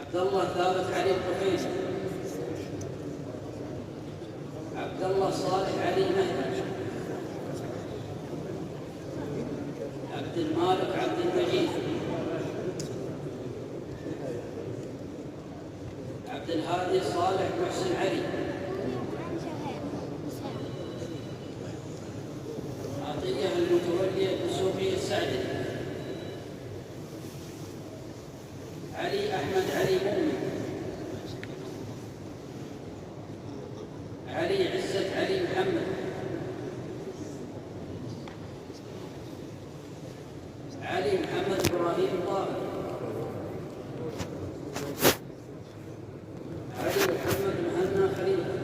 عبد الله ثابت علي الطفيل. عبد الله صالح علي مهدي. عبد المالك عبد المجيد. عبد الهادي صالح محسن علي. عطية المتولي الدسوقي السعدي. علي أحمد علي مؤمن. علي عزت علي محمد. علي محمد إبراهيم طاهر. علي محمد مهنا خليفة.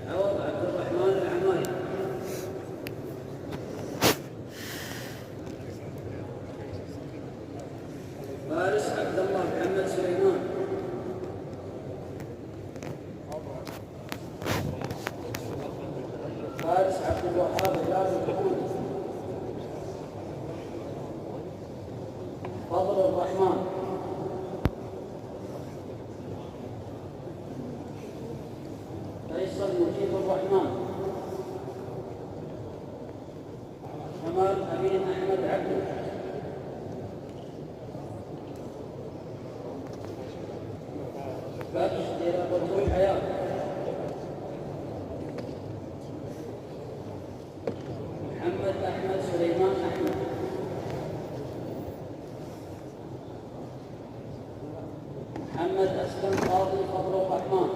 عوض عبد الرحمن العماير. فارس عبد الله محمد سليمان. فارس عبد الوهاب هلال الكحولي. فضل الرحمن. فيصل مجيب الرحمن. كمال أمين أحمد عبده. فتح بطول حياة. محمد أحمد سليمان أحمد. محمد أسلم قاضي فضل الرحمن.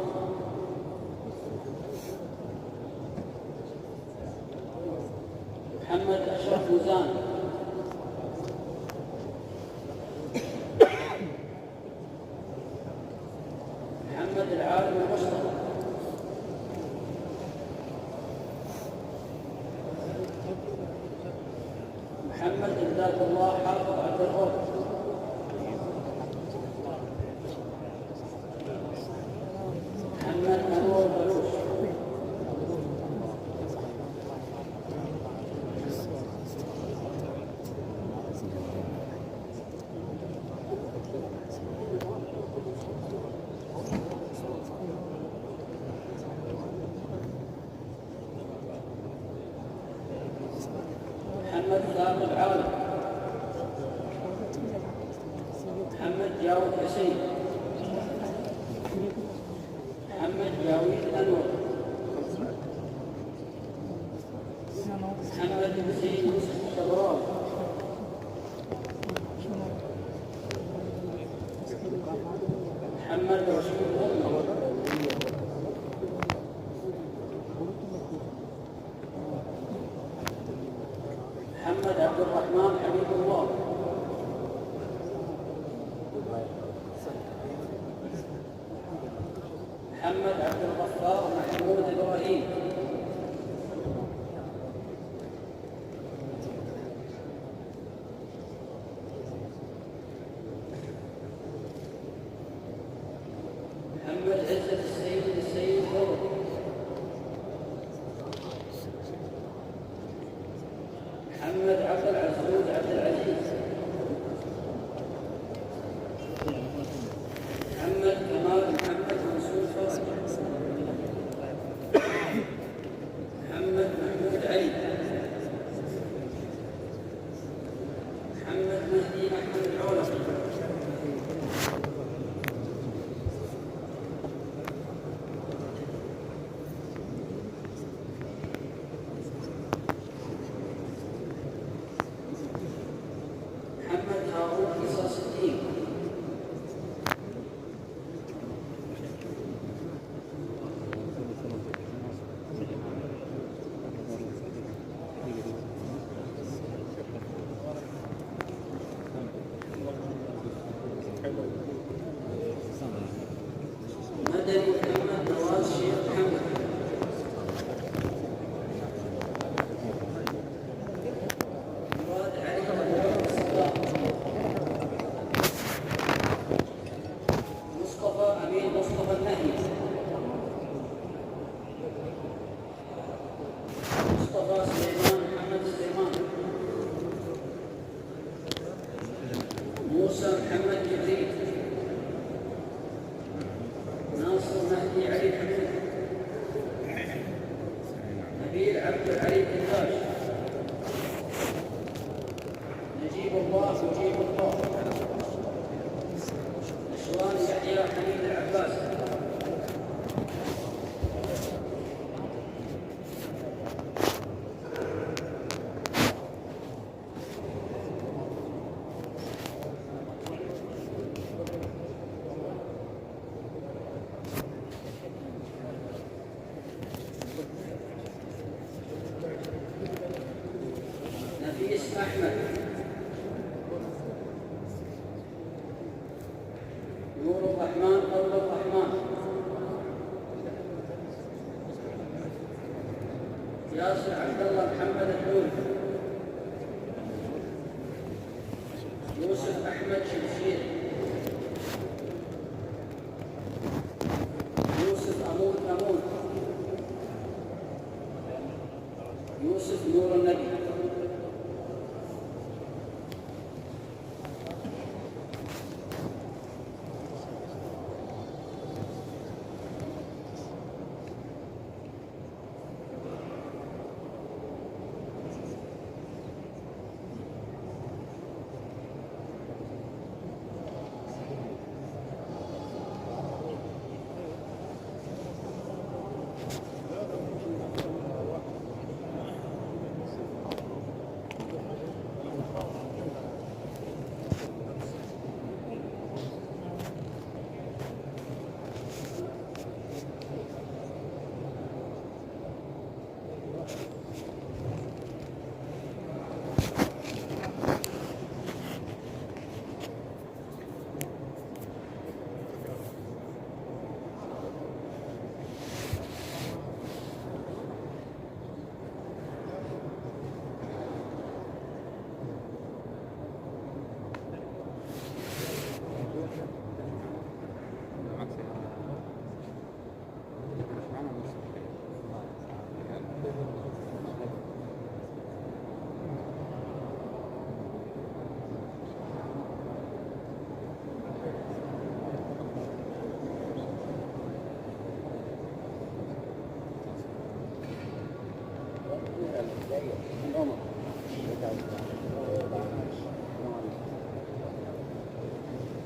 محمد أشرف مزان. محمد العالم المشترك. محمد إمداد الله حافظ عبد الغفور. محمد أنور بلوش. محمد ثابت عالم. محمد جاوي حسين. محمد جاوي أنور. محمد حسين يوسف الشبراوي. محمد رشيد أمه. محمد عبد الرحمن حبيب الله. محمد عبد الغفار محمود إبراهيم. محمد عزت السيد فوق. محمد عبد العزوز عبد العزيز. محمد كمال محمد منصور فرج. محمد محمود علي. محمد مهدي أحمد العولقي. موسى محمد جبريل. ناصر مهدي علي حمود. نبيل عبد العلي الدراج. نجيب الله مجيب الله. نشوان يحيى حميد العباس. نفيس أحمد. نور الرحمن قول الرحمن. ياسر عبد الله محمد الحوت. يوسف أحمد شمشير. يوسف أمون أمون. يوسف نور النبي.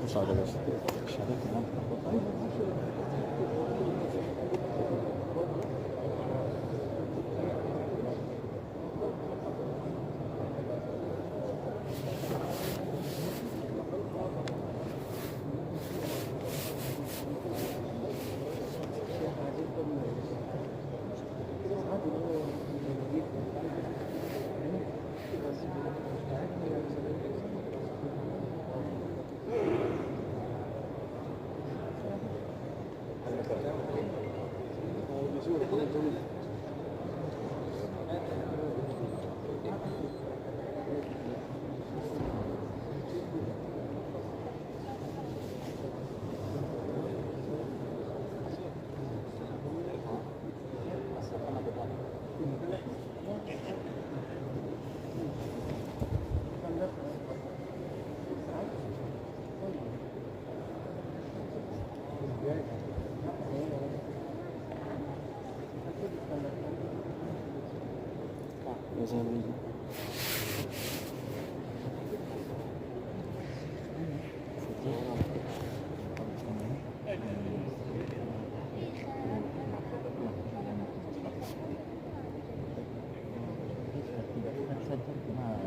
صعبة بس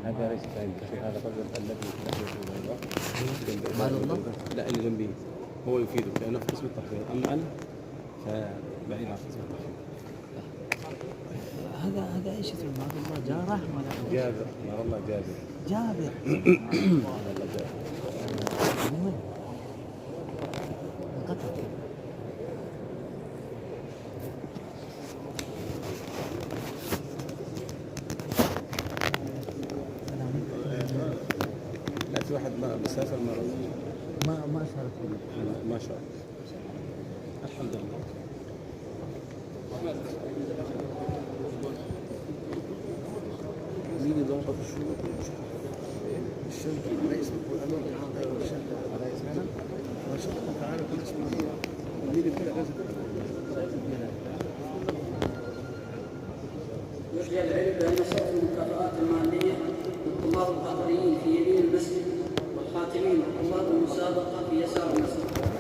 هذا ليس هذا الرجل الذي مال الله؟ لا اللي جنبي هو يفيدك لأنه في قسم التحفيظ، أما أنا فبعيد عن قسم التحفيظ. هذا ايش اسمه؟ مال الله جارح ولا جابر، مال الله جابر. جابر. مال الله جابر. من وين؟ قتل. لا في واحد مسافر مرضي ما شارك ما شاء الله. الحمد لله. مين ضغط الشروط؟ الشركي على اسم الأمر الحاضر والشركة على اسمنا وشكرا تعالى كل اسم مين يبدأ لازم يحيى العلم بأن صرف المكافآت المالية للطلاب القطريين في يمين المسجد والخاتمين وطلاب المسابقة في يسار المسجد.